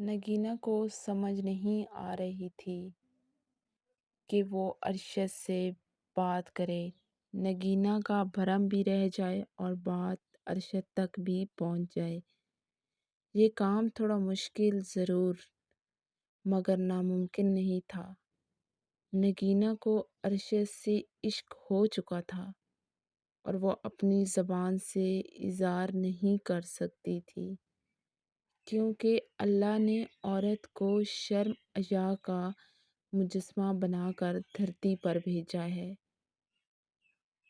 नगीना को समझ नहीं आ रही थी कि वो अरशद से बात करे, नगीना का भरम भी रह जाए और बात अरशद तक भी पहुंच जाए। ये काम थोड़ा मुश्किल ज़रूर मगर नामुमकिन नहीं था। नगीना को अरशद से इश्क हो चुका था और वो अपनी ज़बान से इज़हार नहीं कर सकती थी, क्योंकि अल्लाह ने औरत को शर्म अज़ा का मुजस्मा बनाकर धरती पर भेजा है।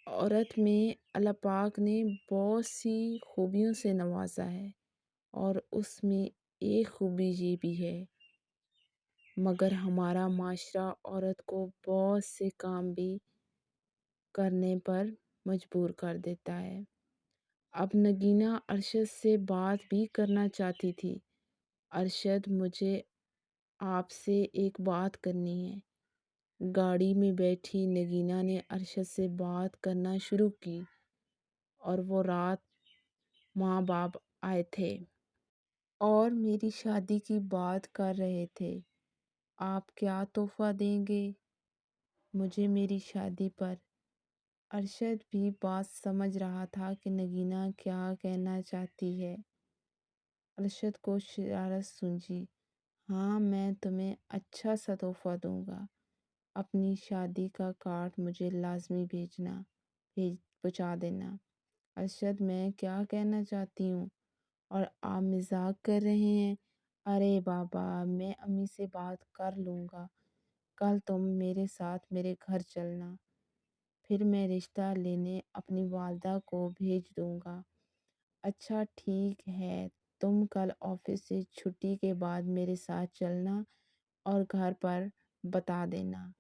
औरत में अल्लाह पाक ने बहुत सी खूबियों से नवाजा है और उसमें एक खूबी ये भी है, मगर हमारा माशरा औरत को बहुत से काम भी करने पर मजबूर कर देता है। अब नगीना अरशद से बात भी करना चाहती थी। अरशद, मुझे आपसे एक बात करनी है। गाड़ी में बैठी नगीना ने अरशद से बात करना शुरू की और वो रात माँ बाप आए थे और मेरी शादी की बात कर रहे थे। आप क्या तोहफा देंगे मुझे मेरी शादी पर? अरशद भी बात समझ रहा था कि नगीना क्या कहना चाहती है। अरशद को शरारत सूझी। हाँ, मैं तुम्हें अच्छा सा तोहफा दूंगा। अपनी शादी का कार्ड मुझे लाजमी भेज पहुँचा देना। अरशद, मैं क्या कहना चाहती हूँ और आप मजाक कर रहे हैं? अरे बाबा, मैं अम्मी से बात कर लूँगा। कल तुम मेरे साथ मेरे घर चलना, फिर मैं रिश्ता लेने अपनी वालदा को भेज दूँगा। अच्छा ठीक है, तुम कल ऑफिस से छुट्टी के बाद मेरे साथ चलना और घर पर बता देना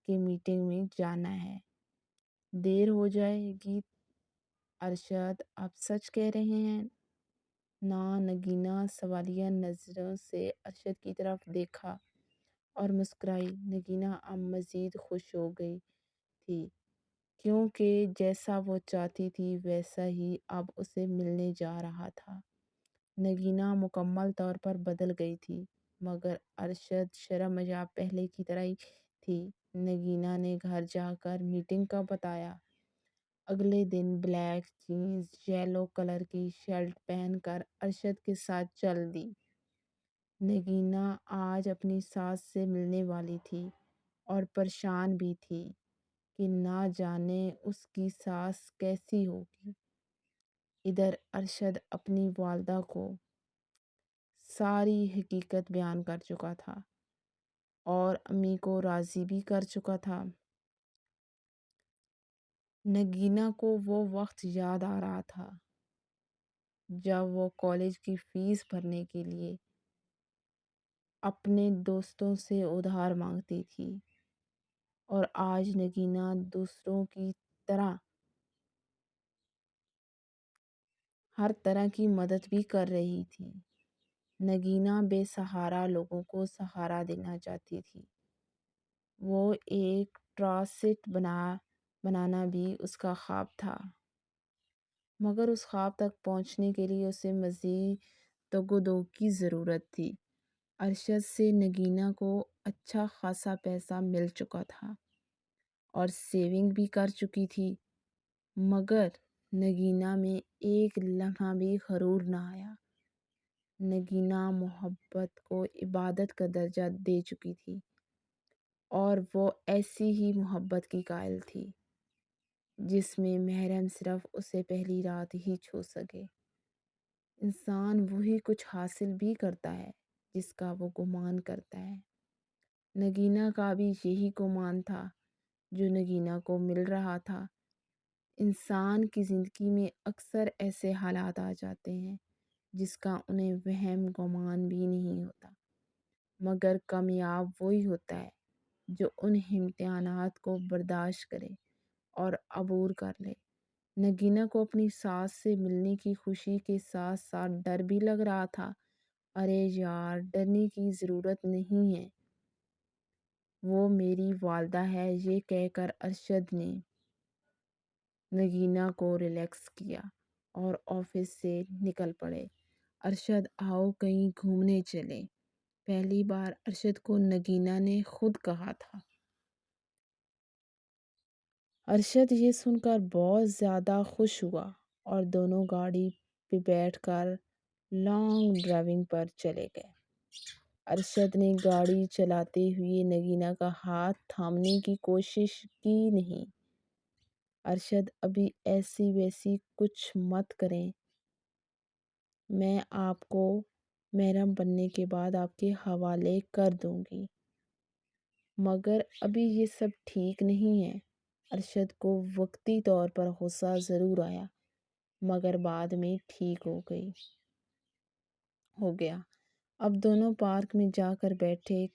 कि मीटिंग में जाना है। देर हो जाएगी। अरशद, आप सच कह रहे हैं ना? नगीना सवालिया नज़रों से अरशद की तरफ देखा और मुस्कुराई। नगीना अब मज़ीद खुश हो गई थी, क्योंकि जैसा वो चाहती थी वैसा ही अब उसे मिलने जा रहा था। नगीना मुकम्मल तौर पर बदल गई थी, मगर अरशद शर्म-ए-ज़ा पहले की तरह ही थी। नगीना ने घर जाकर मीटिंग का बताया। अगले दिन ब्लैक जीन्स, येलो कलर की शर्ट पहनकर अरशद के साथ चल दी। नगीना आज अपनी सास से मिलने वाली थी और परेशान भी थी कि ना जाने उसकी सास कैसी होगी। इधर अरशद अपनी वालदा को सारी हकीकत बयान कर चुका था और अम्मी को राज़ी भी कर चुका था। नगीना को वो वक्त याद आ रहा था जब वो कॉलेज की फ़ीस भरने के लिए अपने दोस्तों से उधार मांगती थी और आज नगीना दूसरों की तरह हर तरह की मदद भी कर रही थी। नगीना बेसहारा लोगों को सहारा देना चाहती थी। वो एक ट्रस्ट बनाना भी उसका ख्वाब था, मगर उस ख्वाब तक पहुंचने के लिए उसे मज़ीद तगोदो की ज़रूरत थी। अरशद से नगीना को अच्छा खासा पैसा मिल चुका था और सेविंग भी कर चुकी थी, मगर नगीना में एक लम्हा भी गरूर ना आया। नगीना मोहब्बत को इबादत का दर्जा दे चुकी थी और वो ऐसी ही मोहब्बत की कायल थी जिसमें महरम सिर्फ उसे पहली रात ही छू सके। इंसान वही कुछ हासिल भी करता है जिसका वो गुमान करता है। नगीना का भी यही गुमान था जो नगीना को मिल रहा था। इंसान की ज़िंदगी में अक्सर ऐसे हालात आ जाते हैं जिसका उन्हें वहम गुमान भी नहीं होता, मगर कामयाब वही होता है जो उन इम्तिहानात को बर्दाश्त करे और अबूर कर ले। नगीना को अपनी सास से मिलने की खुशी के साथ साथ डर भी लग रहा था। अरे यार, डरने की ज़रूरत नहीं है, वो मेरी वालदा है, ये कहकर अरशद ने नगीना को रिलैक्स किया और ऑफिस से निकल पड़े। अरशद, आओ कहीं घूमने चले। पहली बार अरशद को नगीना ने खुद कहा था। अरशद ये सुनकर बहुत ज़्यादा खुश हुआ और दोनों गाड़ी पे बैठकर लॉन्ग ड्राइविंग पर चले गए। अरशद ने गाड़ी चलाते हुए नगीना का हाथ थामने की कोशिश की नहीं। अरशद अभी ऐसी वैसी कुछ मत करें, मैं आपको महरम बनने के बाद आपके हवाले कर दूंगी। मगर अभी ये सब ठीक नहीं है। अरशद को वक्ती तौर पर गुस्सा ज़रूर आया, मगर बाद में ठीक हो गया। अब दोनों पार्क में जाकर बैठे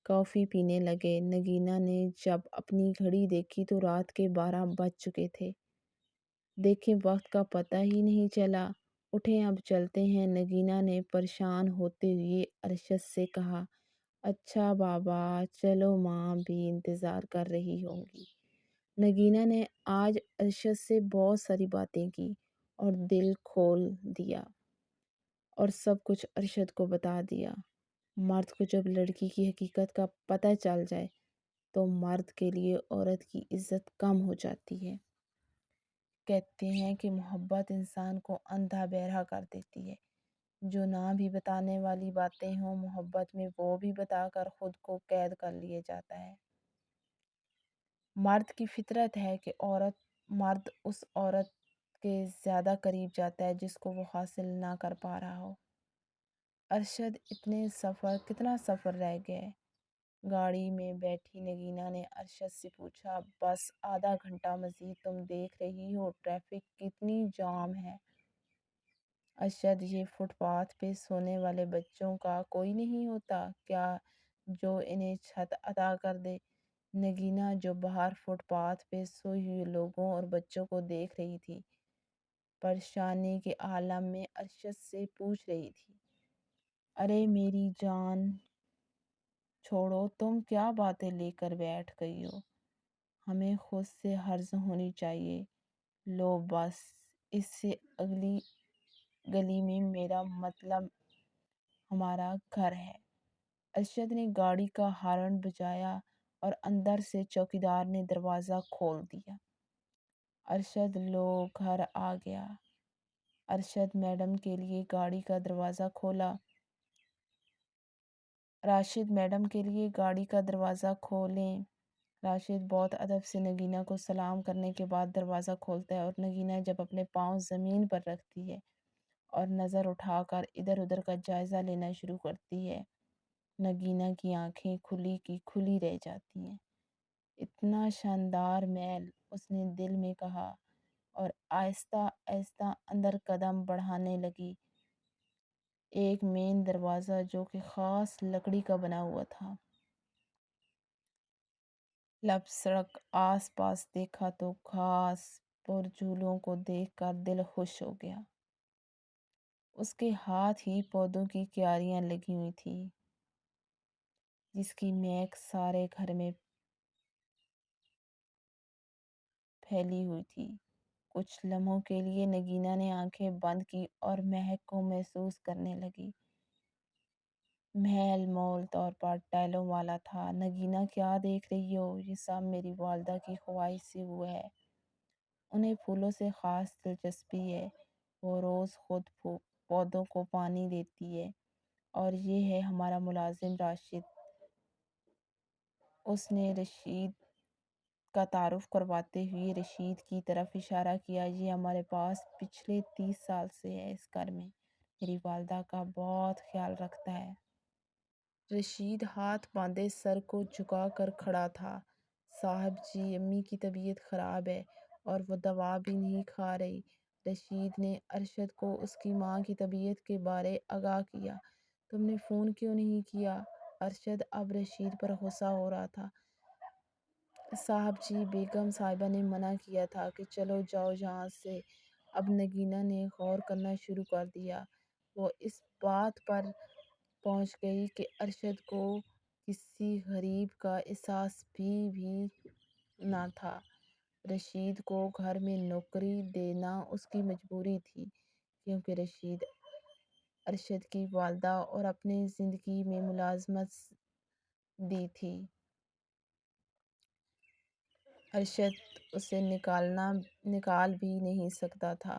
कॉफ़ी पीने लगे। नगीना ने जब अपनी घड़ी देखी तो रात के 12 बज चुके थे। देखें, वक्त का पता ही नहीं चला। उठें, अब चलते हैं, नगीना ने परेशान होते हुए अरशद से कहा। अच्छा बाबा, चलो, माँ भी इंतज़ार कर रही होंगी। नगीना ने आज अरशद से बहुत सारी बातें की और दिल खोल दिया और सब कुछ अरशद को बता दिया। मर्द को जब लड़की की हकीकत का पता चल जाए तो मर्द के लिए औरत की इज्जत कम हो जाती है। कहते हैं कि मोहब्बत इंसान को अंधा बहरा कर देती है। जो ना भी बताने वाली बातें हों, मोहब्बत में वो भी बताकर खुद को कैद कर लिए जाता है। मर्द की फितरत है कि मर्द उस औरत के ज़्यादा करीब जाता है जिसको वो हासिल ना कर पा रहा हो। अरशद कितना सफ़र रह गया। गाड़ी में बैठी नगीना ने अरशद से पूछा, बस आधा घंटा मज़ीद, तुम देख रही हो ट्रैफिक कितनी जाम है। अरशद, ये फुटपाथ पे सोने वाले बच्चों का कोई नहीं होता क्या जो इन्हें छत अता कर दे। नगीना, जो बाहर फुटपाथ पे सोए हुए लोगों और बच्चों को देख रही थी, परेशानी के आलम में अरशद से पूछ रही थी, अरे मेरी जान, छोड़ो, तुम क्या बातें लेकर बैठ गई हो। हमें खुद से हर्ज होनी चाहिए। लो बस, इससे अगली गली में मेरा मतलब हमारा घर है। अरशद ने गाड़ी का हॉर्न बजाया और अंदर से चौकीदार ने दरवाज़ा खोल दिया। अरशद, लो, घर आ गया। अरशद मैडम के लिए गाड़ी का दरवाज़ा खोला। राशिद मैडम के लिए गाड़ी का दरवाज़ा खोलें। राशिद बहुत अदब से नगीना को सलाम करने के बाद दरवाज़ा खोलता है और नगीना जब अपने पाँव ज़मीन पर रखती है और नज़र उठाकर इधर उधर का जायज़ा लेना शुरू करती है, नगीना की आंखें खुली की खुली रह जाती हैं। इतना शानदार महल, उसने दिल में कहा और आहिस्ता आहिस्ता अंदर कदम बढ़ाने लगी। एक मेन दरवाज़ा जो कि ख़ास लकड़ी का बना हुआ था। लब सड़क आस पास देखा तो घास और झूलों को देखकर दिल खुश हो गया। उसके हाथ ही पौधों की क्यारियां लगी हुई थी जिसकी महक सारे घर में फैली हुई थी। कुछ लम्हों के लिए नगीना ने आंखें बंद की और महक को महसूस करने लगी। महल मूल तौर पर टाइलों वाला था। नगीना, क्या देख रही हो? ये सब मेरी वालदा की ख्वाहिश से हुआ है। उन्हें फूलों से ख़ास दिलचस्पी है। वो रोज़ खुद पौधों को पानी देती है। और ये है हमारा मुलाजिम राशिद। उसने रशीद का तारुफ करवाते हुए रशीद की तरफ इशारा किया। ये हमारे पास पिछले 30 साल से है इस घर में। मेरी वालदा का बहुत ख्याल रखता है। रशीद हाथ बांधे सर को झुका कर खड़ा था। साहब जी, अम्मी की तबीयत ख़राब है और वो दवा भी नहीं खा रही। रशीद ने अरशद को उसकी माँ की तबीयत के बारे आगाह किया। तुमने फ़ोन क्यों नहीं किया? अरशद अब रशीद पर गुस्सा हो रहा था। साहब जी, बेगम साहिबा ने मना किया था कि चलो जाओ यहाँ से। अब नगीना ने गौर करना शुरू कर दिया। वो इस बात पर पहुंच गई कि अरशद को किसी गरीब का एहसास भी ना था। रशीद को घर में नौकरी देना उसकी मजबूरी थी क्योंकि रशीद ارشد کی والدہ اور اپنی زندگی میں ملازمت دی تھی۔ ارشد اسے نکال بھی نہیں سکتا تھا۔